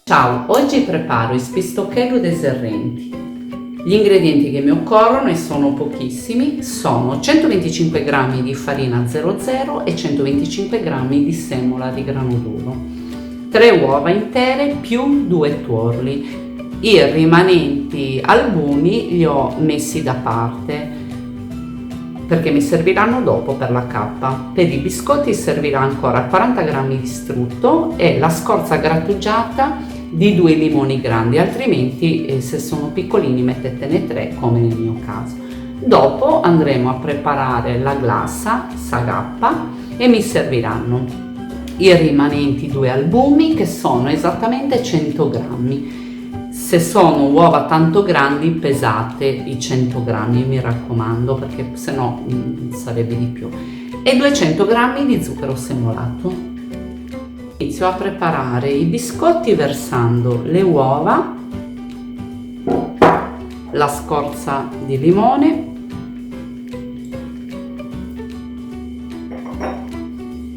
Ciao, oggi preparo i spistochelu deserrenti. Gli ingredienti che mi occorrono, e sono pochissimi, sono 125 g di farina 00 e 125 g di semola di grano duro, 3 uova intere più 2 tuorli. I rimanenti albumi li ho messi da parte perché mi serviranno dopo per la cappa. Per i biscotti servirà ancora 40 g di strutto e la scorza grattugiata di 2 limoni grandi, altrimenti se sono piccolini mettetene 3 come nel mio caso. Dopo andremo a preparare la glassa sagappa e mi serviranno i rimanenti 2 albumi che sono esattamente 100 g. Se sono uova tanto grandi pesate i 100 g, mi raccomando, perché sennò sarebbe di più, e 200 g di zucchero semolato. Inizio a preparare i biscotti versando le uova, la scorza di limone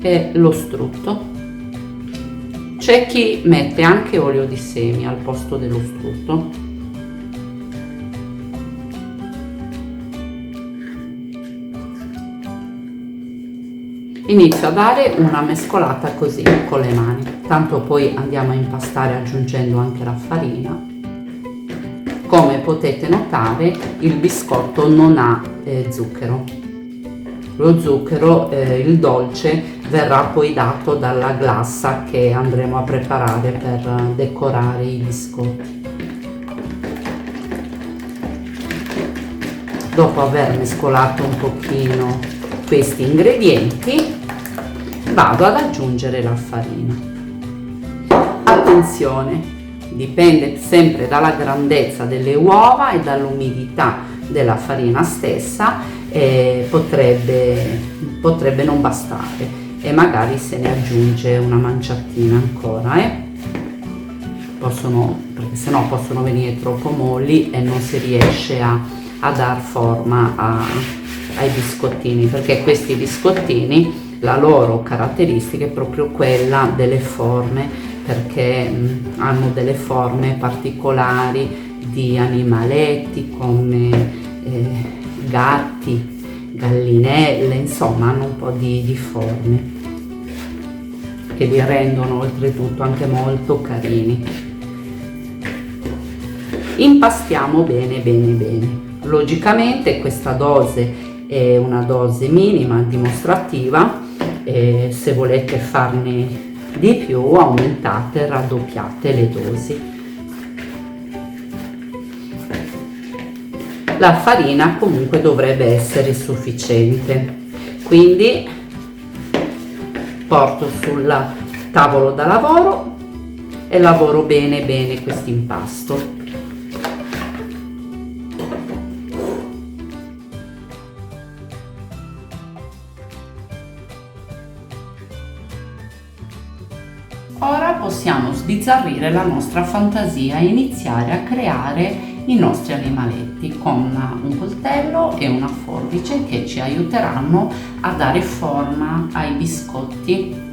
e lo strutto. C'è chi mette anche olio di semi al posto dello strutto. Inizio a dare una mescolata così con le mani, tanto poi andiamo a impastare aggiungendo anche la farina. Come potete notare, il biscotto non ha zucchero. Lo zucchero, il dolce, verrà poi dato dalla glassa che andremo a preparare per decorare i biscotti. Dopo aver mescolato un pochino questi ingredienti, vado ad aggiungere la farina. Attenzione, dipende sempre dalla grandezza delle uova e dall'umidità della farina stessa, potrebbe non bastare e magari se ne aggiunge una manciatina ancora, perché sennò possono venire troppo molli e non si riesce a dar forma ai biscottini, perché questi biscottini, la loro caratteristica è proprio quella delle forme, perché hanno delle forme particolari di animaletti come gatti, gallinelle, insomma hanno un po' di forme che li rendono oltretutto anche molto carini. Impastiamo bene bene bene. Logicamente questa dose è una dose minima dimostrativa, se volete farne di più aumentate, raddoppiate le dosi. La farina comunque dovrebbe essere sufficiente, quindi porto sul tavolo da lavoro e lavoro bene bene questo impasto. Ora possiamo sbizzarrire la nostra fantasia e iniziare a creare i nostri animaletti con un coltello e una forbice che ci aiuteranno a dare forma ai biscotti.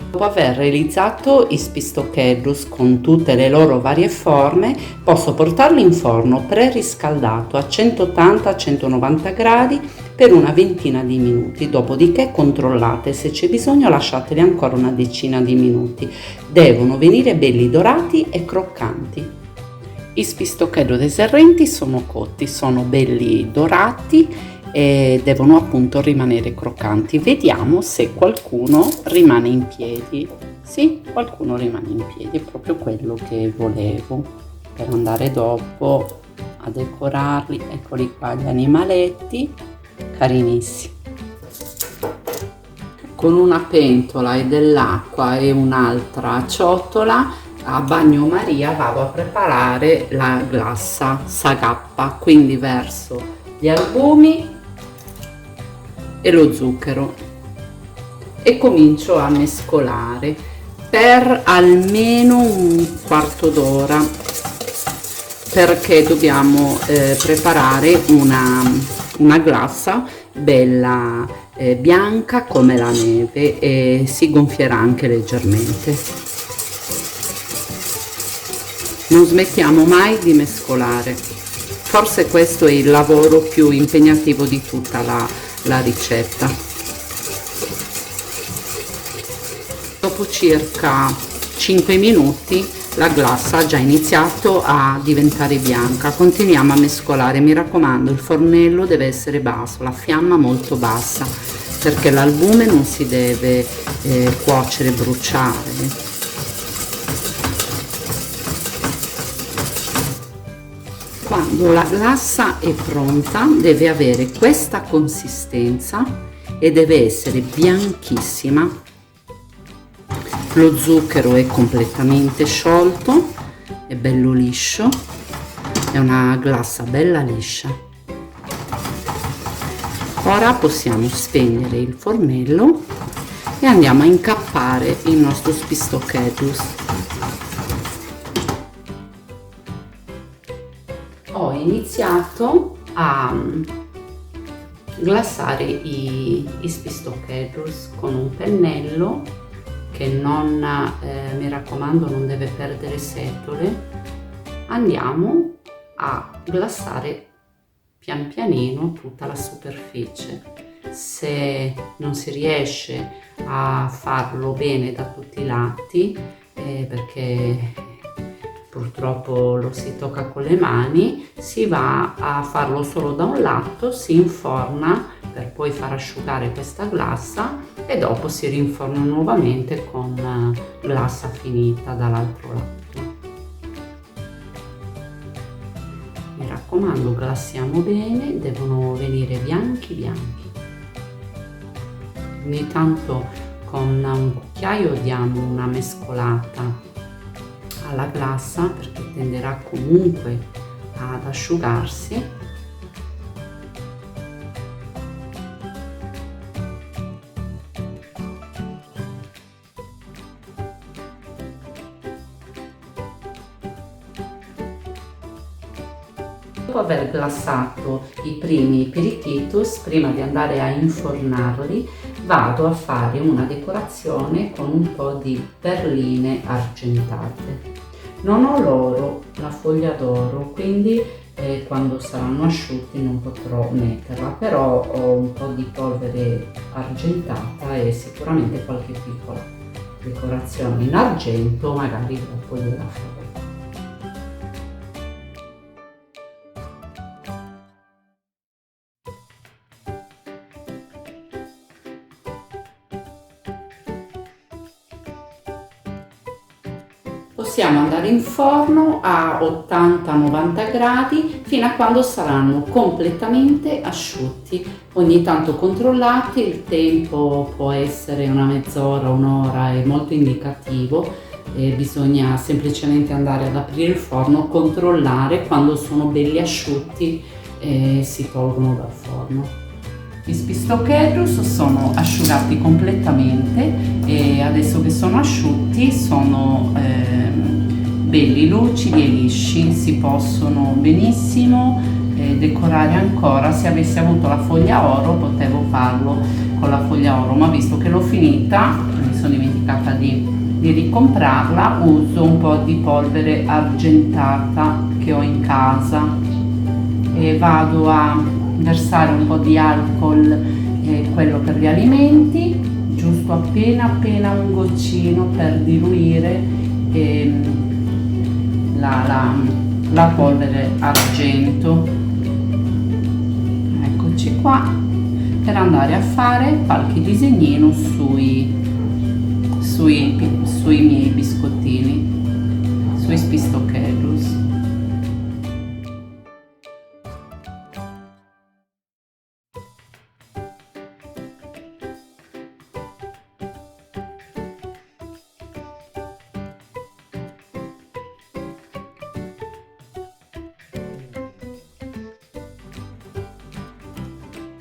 Dopo aver realizzato i spistochellus con tutte le loro varie forme, posso portarli in forno preriscaldato a 180-190 gradi per una ventina di minuti, dopodiché controllate, se c'è bisogno lasciateli ancora una decina di minuti. Devono venire belli dorati e croccanti. I spistochedo dei serrenti sono cotti, sono belli dorati e devono appunto rimanere croccanti. Vediamo se qualcuno rimane in piedi. Sì, qualcuno rimane in piedi, è proprio quello che volevo per andare dopo a decorarli. Eccoli qua gli animaletti, carinissimi. Con una pentola e dell'acqua e un'altra ciotola a bagnomaria vado a preparare la glassa Sagappa, quindi verso gli albumi e lo zucchero e comincio a mescolare per almeno un quarto d'ora, perché dobbiamo preparare una glassa bella bianca come la neve e si gonfierà anche leggermente. Non smettiamo mai di mescolare, forse questo è il lavoro più impegnativo di tutta la ricetta. Dopo circa 5 minuti la glassa ha già iniziato a diventare bianca. Continuiamo a mescolare, mi raccomando, il fornello deve essere basso, la fiamma molto bassa, perché l'albume non si deve cuocere, bruciare. Quando la glassa è pronta deve avere questa consistenza e deve essere bianchissima. Lo zucchero è completamente sciolto, è bello liscio, è una glassa bella liscia. Ora possiamo spegnere il fornello e andiamo a incappare il nostro spistochetus. Ho iniziato a glassare i spistochetus con un pennello che non, mi raccomando, non deve perdere setole. Andiamo a glassare pian pianino tutta la superficie. Se non si riesce a farlo bene da tutti i lati, perché purtroppo lo si tocca con le mani, si va a farlo solo da un lato, si inforna per poi far asciugare questa glassa e dopo si rinforna nuovamente con glassa finita dall'altro lato. Mi raccomando, glassiamo bene, devono venire bianchi bianchi. Ogni tanto con un cucchiaio diamo una mescolata alla glassa perché tenderà comunque ad asciugarsi. Dopo aver glassato i primi perichitus, prima di andare a infornarli, vado a fare una decorazione con un po' di perline argentate. Non ho l'oro, la foglia d'oro, quindi quando saranno asciutti non potrò metterla, però ho un po' di polvere argentata e sicuramente qualche piccola decorazione in argento, magari dopo gliela farò. Possiamo andare in forno a 80-90 gradi fino a quando saranno completamente asciutti. Ogni tanto controllate, il tempo può essere una mezz'ora, un'ora, è molto indicativo. Bisogna semplicemente andare ad aprire il forno, controllare, quando sono belli asciutti si tolgono dal forno. Gli spistochetus sono asciugati completamente e adesso che sono asciutti sono belli lucidi e lisci, si possono benissimo decorare ancora. Se avessi avuto la foglia oro potevo farlo con la foglia oro, ma visto che l'ho finita, mi sono dimenticata di ricomprarla, uso un po' di polvere argentata che ho in casa e vado a versare un po' di alcol, quello per gli alimenti, giusto appena un goccino per diluire la polvere argento. Eccoci qua, per andare a fare qualche disegnino sui miei biscottini, sui Spistochellus.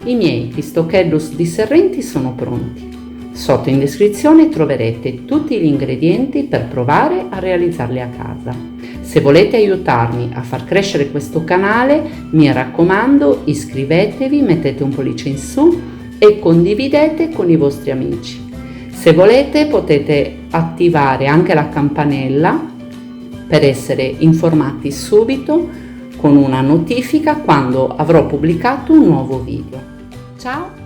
I miei Spistochellus disserrenti sono pronti. Sotto in descrizione troverete tutti gli ingredienti per provare a realizzarli a casa. Se volete aiutarmi a far crescere questo canale, mi raccomando, iscrivetevi, mettete un pollice in su e condividete con i vostri amici. Se volete potete attivare anche la campanella per essere informati subito con una notifica quando avrò pubblicato un nuovo video. Ciao!